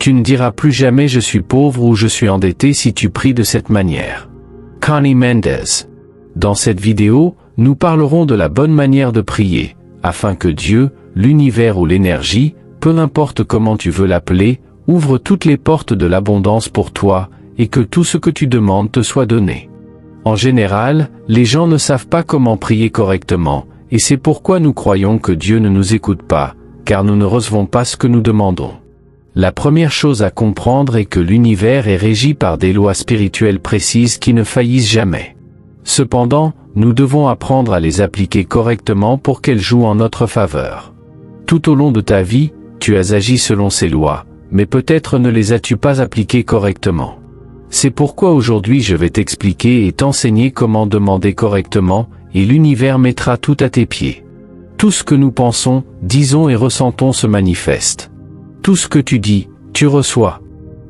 Tu ne diras plus jamais je suis pauvre ou je suis endetté si tu pries de cette manière. Connie Mendez. Dans cette vidéo, nous parlerons de la bonne manière de prier, afin que Dieu, l'univers ou l'énergie, peu importe comment tu veux l'appeler, ouvre toutes les portes de l'abondance pour toi, et que tout ce que tu demandes te soit donné. En général, les gens ne savent pas comment prier correctement, et c'est pourquoi nous croyons que Dieu ne nous écoute pas, car nous ne recevons pas ce que nous demandons. La première chose à comprendre est que l'univers est régi par des lois spirituelles précises qui ne faillissent jamais. Cependant, nous devons apprendre à les appliquer correctement pour qu'elles jouent en notre faveur. Tout au long de ta vie, tu as agi selon ces lois, mais peut-être ne les as-tu pas appliquées correctement. C'est pourquoi aujourd'hui je vais t'expliquer et t'enseigner comment demander correctement, et l'univers mettra tout à tes pieds. Tout ce que nous pensons, disons et ressentons se manifeste. Tout ce que tu dis, tu reçois.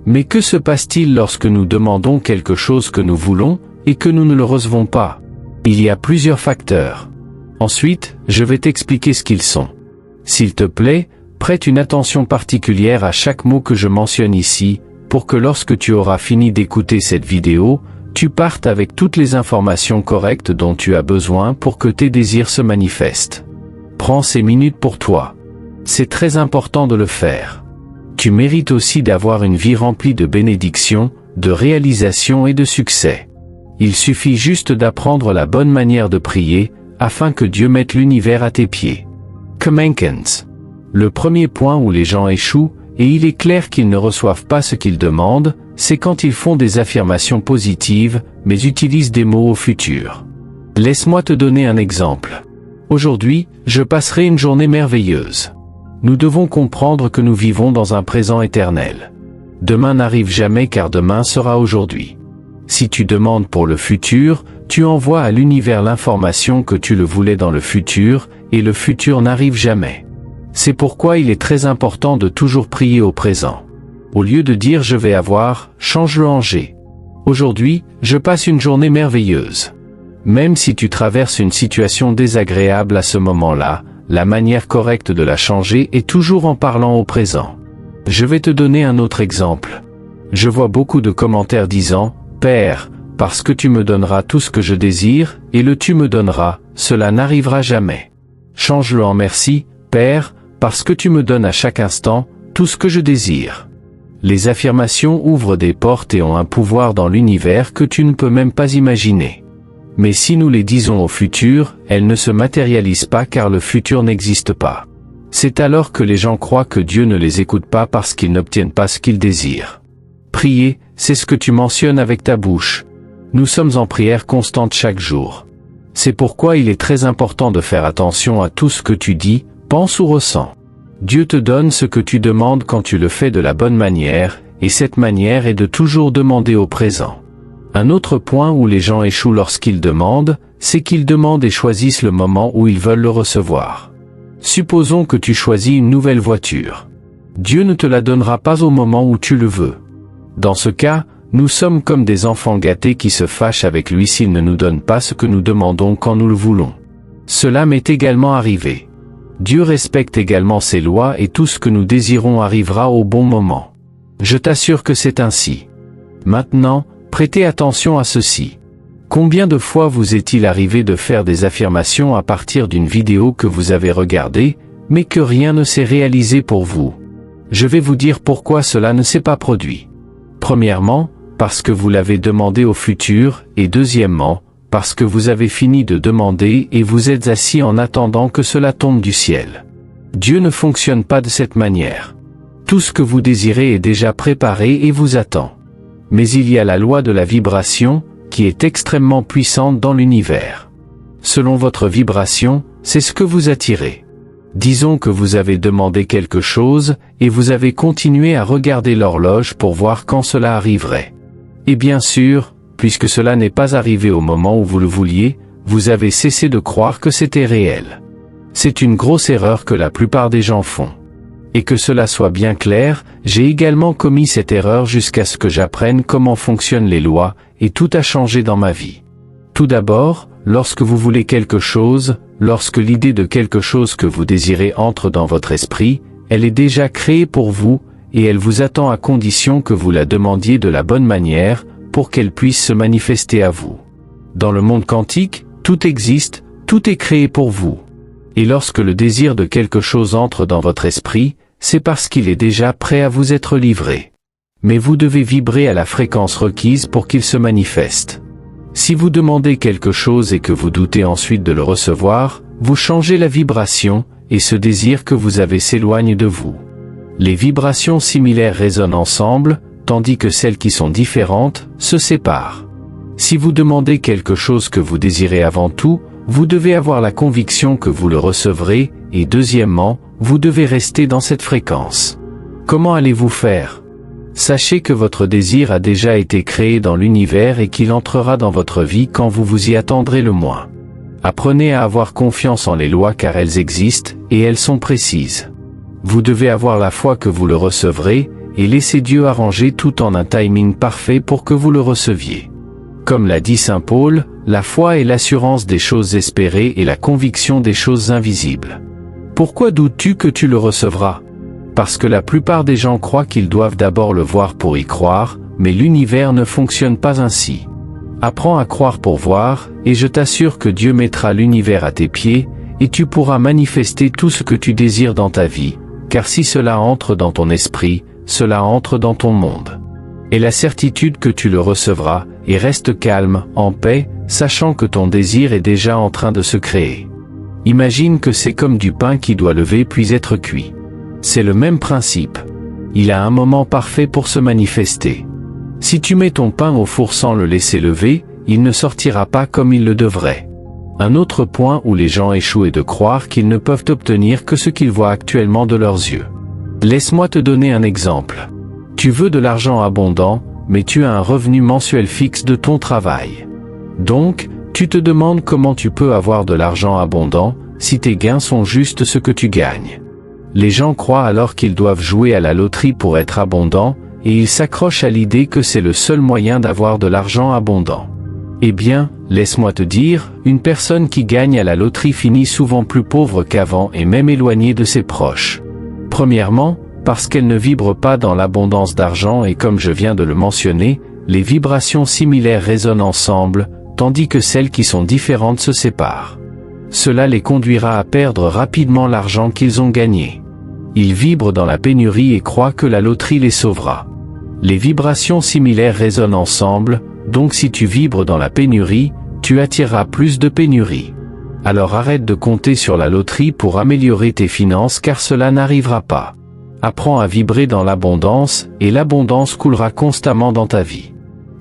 Mais que se passe-t-il lorsque nous demandons quelque chose que nous voulons, et que nous ne le recevons pas? Il y a plusieurs facteurs. Ensuite, je vais t'expliquer ce qu'ils sont. S'il te plaît, prête une attention particulière à chaque mot que je mentionne ici, pour que lorsque tu auras fini d'écouter cette vidéo, tu partes avec toutes les informations correctes dont tu as besoin pour que tes désirs se manifestent. Prends ces minutes pour toi. C'est très important de le faire. Tu mérites aussi d'avoir une vie remplie de bénédictions, de réalisations et de succès. Il suffit juste d'apprendre la bonne manière de prier, afin que Dieu mette l'univers à tes pieds. Commandments. Le premier point où les gens échouent, et il est clair qu'ils ne reçoivent pas ce qu'ils demandent, c'est quand ils font des affirmations positives, mais utilisent des mots au futur. Laisse-moi te donner un exemple. Aujourd'hui, je passerai une journée merveilleuse. Nous devons comprendre que nous vivons dans un présent éternel. Demain n'arrive jamais car demain sera aujourd'hui. Si tu demandes pour le futur, tu envoies à l'univers l'information que tu le voulais dans le futur, et le futur n'arrive jamais. C'est pourquoi il est très important de toujours prier au présent. Au lieu de dire je vais avoir, change-le en j'ai. Aujourd'hui, je passe une journée merveilleuse. Même si tu traverses une situation désagréable à ce moment-là, la manière correcte de la changer est toujours en parlant au présent. Je vais te donner un autre exemple. Je vois beaucoup de commentaires disant « Père, parce que tu me donneras tout ce que je désire, et le tu me donneras, cela n'arrivera jamais. Change-le en merci, Père, parce que tu me donnes à chaque instant, tout ce que je désire. » Les affirmations ouvrent des portes et ont un pouvoir dans l'univers que tu ne peux même pas imaginer. Mais si nous les disons au futur, elles ne se matérialisent pas car le futur n'existe pas. C'est alors que les gens croient que Dieu ne les écoute pas parce qu'ils n'obtiennent pas ce qu'ils désirent. Prier, c'est ce que tu mentionnes avec ta bouche. Nous sommes en prière constante chaque jour. C'est pourquoi il est très important de faire attention à tout ce que tu dis, penses ou ressens. Dieu te donne ce que tu demandes quand tu le fais de la bonne manière, et cette manière est de toujours demander au présent. Un autre point où les gens échouent lorsqu'ils demandent, c'est qu'ils demandent et choisissent le moment où ils veulent le recevoir. Supposons que tu choisis une nouvelle voiture. Dieu ne te la donnera pas au moment où tu le veux. Dans ce cas, nous sommes comme des enfants gâtés qui se fâchent avec lui s'il ne nous donne pas ce que nous demandons quand nous le voulons. Cela m'est également arrivé. Dieu respecte également ses lois et tout ce que nous désirons arrivera au bon moment. Je t'assure que c'est ainsi. Maintenant, prêtez attention à ceci. Combien de fois vous est-il arrivé de faire des affirmations à partir d'une vidéo que vous avez regardée, mais que rien ne s'est réalisé pour vous? Je vais vous dire pourquoi cela ne s'est pas produit. Premièrement, parce que vous l'avez demandé au futur, et deuxièmement, parce que vous avez fini de demander et vous êtes assis en attendant que cela tombe du ciel. Dieu ne fonctionne pas de cette manière. Tout ce que vous désirez est déjà préparé et vous attend. Mais il y a la loi de la vibration, qui est extrêmement puissante dans l'univers. Selon votre vibration, c'est ce que vous attirez. Disons que vous avez demandé quelque chose, et vous avez continué à regarder l'horloge pour voir quand cela arriverait. Et bien sûr, puisque cela n'est pas arrivé au moment où vous le vouliez, vous avez cessé de croire que c'était réel. C'est une grosse erreur que la plupart des gens font. Et que cela soit bien clair, j'ai également commis cette erreur jusqu'à ce que j'apprenne comment fonctionnent les lois, et tout a changé dans ma vie. Tout d'abord, lorsque vous voulez quelque chose, lorsque l'idée de quelque chose que vous désirez entre dans votre esprit, elle est déjà créée pour vous, et elle vous attend à condition que vous la demandiez de la bonne manière, pour qu'elle puisse se manifester à vous. Dans le monde quantique, tout existe, tout est créé pour vous. Et lorsque le désir de quelque chose entre dans votre esprit, c'est parce qu'il est déjà prêt à vous être livré. Mais vous devez vibrer à la fréquence requise pour qu'il se manifeste. Si vous demandez quelque chose et que vous doutez ensuite de le recevoir, vous changez la vibration, et ce désir que vous avez s'éloigne de vous. Les vibrations similaires résonnent ensemble, tandis que celles qui sont différentes se séparent. Si vous demandez quelque chose que vous désirez avant tout, vous devez avoir la conviction que vous le recevrez, et deuxièmement, vous devez rester dans cette fréquence. Comment allez-vous faire ? Sachez que votre désir a déjà été créé dans l'univers et qu'il entrera dans votre vie quand vous vous y attendrez le moins. Apprenez à avoir confiance en les lois car elles existent, et elles sont précises. Vous devez avoir la foi que vous le recevrez, et laisser Dieu arranger tout en un timing parfait pour que vous le receviez. Comme l'a dit saint Paul, la foi est l'assurance des choses espérées et la conviction des choses invisibles. Pourquoi doutes-tu que tu le recevras ? Parce que la plupart des gens croient qu'ils doivent d'abord le voir pour y croire, mais l'univers ne fonctionne pas ainsi. Apprends à croire pour voir, et je t'assure que Dieu mettra l'univers à tes pieds, et tu pourras manifester tout ce que tu désires dans ta vie, car si cela entre dans ton esprit, cela entre dans ton monde. Et la certitude que tu le recevras, et reste calme, en paix, sachant que ton désir est déjà en train de se créer. Imagine que c'est comme du pain qui doit lever puis être cuit. C'est le même principe. Il a un moment parfait pour se manifester. Si tu mets ton pain au four sans le laisser lever, il ne sortira pas comme il le devrait. Un autre point où les gens échouent est de croire qu'ils ne peuvent obtenir que ce qu'ils voient actuellement de leurs yeux. Laisse-moi te donner un exemple. Tu veux de l'argent abondant, mais tu as un revenu mensuel fixe de ton travail. Donc, tu te demandes comment tu peux avoir de l'argent abondant, si tes gains sont juste ce que tu gagnes. Les gens croient alors qu'ils doivent jouer à la loterie pour être abondants, et ils s'accrochent à l'idée que c'est le seul moyen d'avoir de l'argent abondant. Eh bien, laisse-moi te dire, une personne qui gagne à la loterie finit souvent plus pauvre qu'avant et même éloignée de ses proches. Premièrement, parce qu'elle ne vibre pas dans l'abondance d'argent et comme je viens de le mentionner, les vibrations similaires résonnent ensemble, tandis que celles qui sont différentes se séparent. Cela les conduira à perdre rapidement l'argent qu'ils ont gagné. Ils vibrent dans la pénurie et croient que la loterie les sauvera. Les vibrations similaires résonnent ensemble, donc si tu vibres dans la pénurie, tu attireras plus de pénurie. Alors arrête de compter sur la loterie pour améliorer tes finances car cela n'arrivera pas. Apprends à vibrer dans l'abondance, et l'abondance coulera constamment dans ta vie.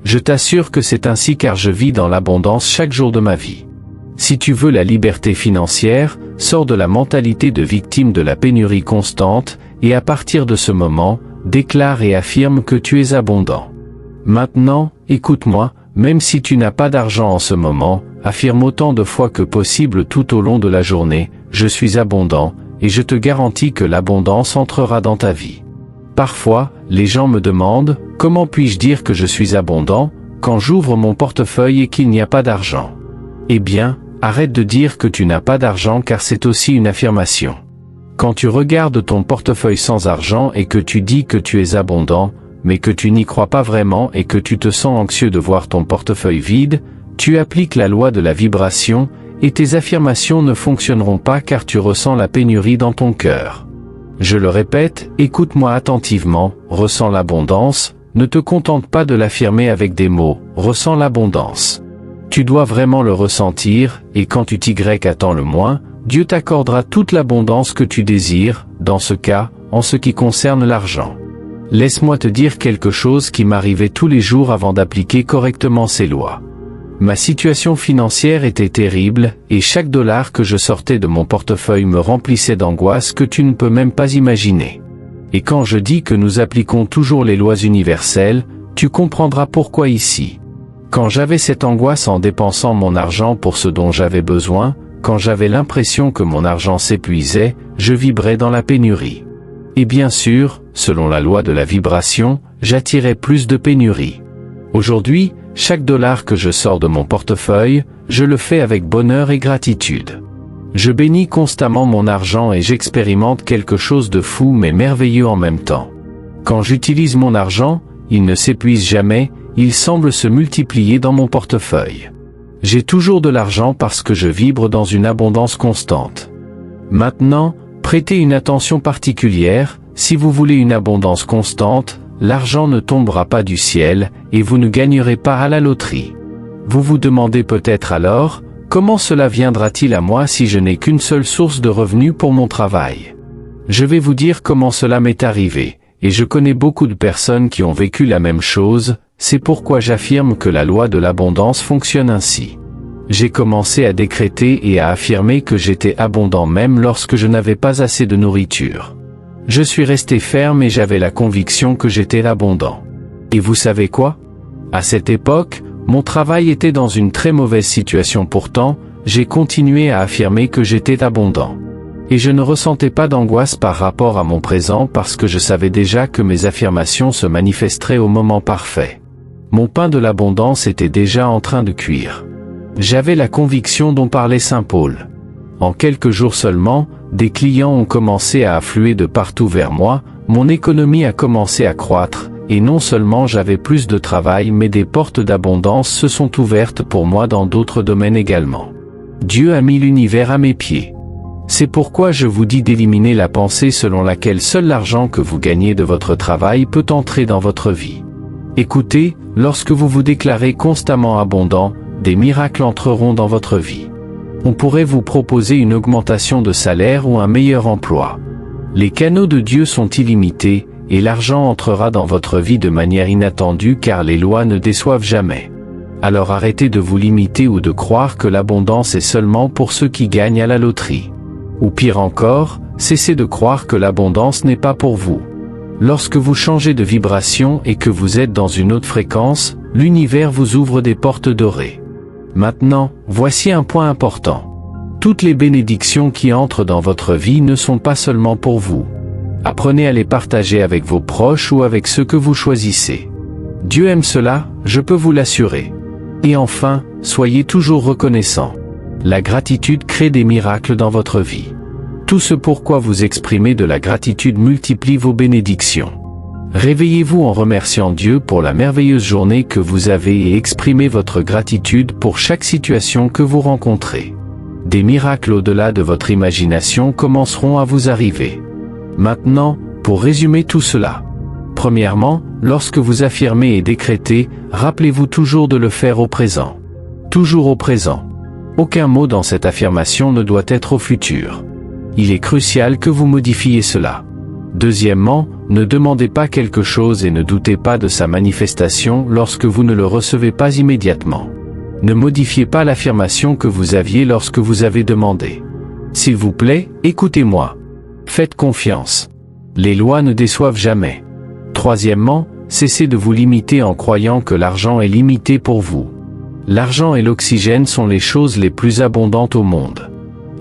Je t'assure que c'est ainsi car je vis dans l'abondance chaque jour de ma vie. Si tu veux la liberté financière, sors de la mentalité de victime de la pénurie constante, et à partir de ce moment, déclare et affirme que tu es abondant. Maintenant, écoute-moi, même si tu n'as pas d'argent en ce moment, affirme autant de fois que possible tout au long de la journée, je suis abondant, et je te garantis que l'abondance entrera dans ta vie. Parfois, les gens me demandent, comment puis-je dire que je suis abondant, quand j'ouvre mon portefeuille et qu'il n'y a pas d'argent? Eh bien, arrête de dire que tu n'as pas d'argent car c'est aussi une affirmation. Quand tu regardes ton portefeuille sans argent et que tu dis que tu es abondant, mais que tu n'y crois pas vraiment et que tu te sens anxieux de voir ton portefeuille vide, tu appliques la loi de la vibration, et tes affirmations ne fonctionneront pas car tu ressens la pénurie dans ton cœur. Je le répète, écoute-moi attentivement, ressens l'abondance, ne te contente pas de l'affirmer avec des mots, ressens l'abondance. Tu dois vraiment le ressentir, et quand tu t'y attends le moins, Dieu t'accordera toute l'abondance que tu désires, dans ce cas, en ce qui concerne l'argent. Laisse-moi te dire quelque chose qui m'arrivait tous les jours avant d'appliquer correctement ces lois. Ma situation financière était terrible, et chaque dollar que je sortais de mon portefeuille me remplissait d'angoisse que tu ne peux même pas imaginer. Et quand je dis que nous appliquons toujours les lois universelles, tu comprendras pourquoi ici. Quand j'avais cette angoisse en dépensant mon argent pour ce dont j'avais besoin, quand j'avais l'impression que mon argent s'épuisait, je vibrais dans la pénurie. Et bien sûr, selon la loi de la vibration, j'attirais plus de pénurie. Aujourd'hui, chaque dollar que je sors de mon portefeuille, je le fais avec bonheur et gratitude. Je bénis constamment mon argent et j'expérimente quelque chose de fou mais merveilleux en même temps. Quand j'utilise mon argent, il ne s'épuise jamais, il semble se multiplier dans mon portefeuille. J'ai toujours de l'argent parce que je vibre dans une abondance constante. Maintenant, prêtez une attention particulière, si vous voulez une abondance constante, l'argent ne tombera pas du ciel, et vous ne gagnerez pas à la loterie. Vous vous demandez peut-être alors, comment cela viendra-t-il à moi si je n'ai qu'une seule source de revenus pour mon travail? Je vais vous dire comment cela m'est arrivé, et je connais beaucoup de personnes qui ont vécu la même chose, c'est pourquoi j'affirme que la loi de l'abondance fonctionne ainsi. J'ai commencé à décréter et à affirmer que j'étais abondant même lorsque je n'avais pas assez de nourriture. Je suis resté ferme et j'avais la conviction que j'étais abondant. Et vous savez quoi? À cette époque, mon travail était dans une très mauvaise situation pourtant, j'ai continué à affirmer que j'étais abondant. Et je ne ressentais pas d'angoisse par rapport à mon présent parce que je savais déjà que mes affirmations se manifesteraient au moment parfait. Mon pain de l'abondance était déjà en train de cuire. J'avais la conviction dont parlait Saint Paul. En quelques jours seulement, des clients ont commencé à affluer de partout vers moi, mon économie a commencé à croître, et non seulement j'avais plus de travail mais des portes d'abondance se sont ouvertes pour moi dans d'autres domaines également. Dieu a mis l'univers à mes pieds. C'est pourquoi je vous dis d'éliminer la pensée selon laquelle seul l'argent que vous gagnez de votre travail peut entrer dans votre vie. Écoutez, lorsque vous vous déclarez constamment abondant, des miracles entreront dans votre vie. On pourrait vous proposer une augmentation de salaire ou un meilleur emploi. Les canaux de Dieu sont illimités, et l'argent entrera dans votre vie de manière inattendue car les lois ne déçoivent jamais. Alors arrêtez de vous limiter ou de croire que l'abondance est seulement pour ceux qui gagnent à la loterie. Ou pire encore, cessez de croire que l'abondance n'est pas pour vous. Lorsque vous changez de vibration et que vous êtes dans une autre fréquence, l'univers vous ouvre des portes dorées. Maintenant, voici un point important. Toutes les bénédictions qui entrent dans votre vie ne sont pas seulement pour vous. Apprenez à les partager avec vos proches ou avec ceux que vous choisissez. Dieu aime cela, je peux vous l'assurer. Et enfin, soyez toujours reconnaissants. La gratitude crée des miracles dans votre vie. Tout ce pourquoi vous exprimez de la gratitude multiplie vos bénédictions. Réveillez-vous en remerciant Dieu pour la merveilleuse journée que vous avez et exprimez votre gratitude pour chaque situation que vous rencontrez. Des miracles au-delà de votre imagination commenceront à vous arriver. Maintenant, pour résumer tout cela. Premièrement, lorsque vous affirmez et décrétez, rappelez-vous toujours de le faire au présent. Toujours au présent. Aucun mot dans cette affirmation ne doit être au futur. Il est crucial que vous modifiez cela. Deuxièmement, ne demandez pas quelque chose et ne doutez pas de sa manifestation lorsque vous ne le recevez pas immédiatement. Ne modifiez pas l'affirmation que vous aviez lorsque vous avez demandé. S'il vous plaît, écoutez-moi. Faites confiance. Les lois ne déçoivent jamais. Troisièmement, cessez de vous limiter en croyant que l'argent est limité pour vous. L'argent et l'oxygène sont les choses les plus abondantes au monde.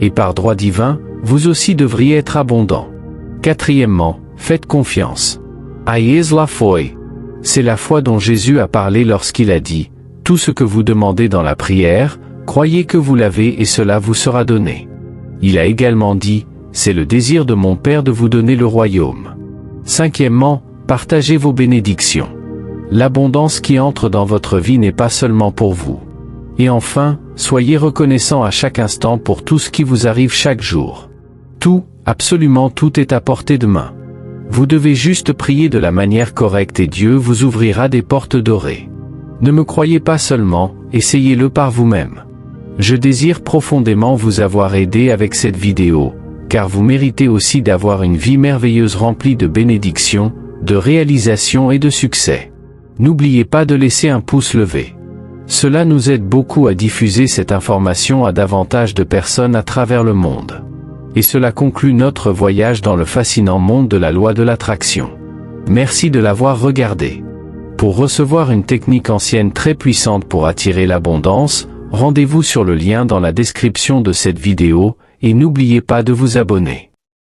Et par droit divin, vous aussi devriez être abondant. Quatrièmement, faites confiance. Ayez la foi. C'est la foi dont Jésus a parlé lorsqu'il a dit, « Tout ce que vous demandez dans la prière, croyez que vous l'avez et cela vous sera donné. » Il a également dit, « C'est le désir de mon Père de vous donner le royaume. » Cinquièmement, partagez vos bénédictions. L'abondance qui entre dans votre vie n'est pas seulement pour vous. Et enfin, soyez reconnaissant à chaque instant pour tout ce qui vous arrive chaque jour. Tout, absolument tout est à portée de main. Vous devez juste prier de la manière correcte et Dieu vous ouvrira des portes dorées. Ne me croyez pas seulement, essayez-le par vous-même. Je désire profondément vous avoir aidé avec cette vidéo, car vous méritez aussi d'avoir une vie merveilleuse remplie de bénédictions, de réalisations et de succès. N'oubliez pas de laisser un pouce levé. Cela nous aide beaucoup à diffuser cette information à davantage de personnes à travers le monde. Et cela conclut notre voyage dans le fascinant monde de la loi de l'attraction. Merci de l'avoir regardé. Pour recevoir une technique ancienne très puissante pour attirer l'abondance, rendez-vous sur le lien dans la description de cette vidéo, et n'oubliez pas de vous abonner.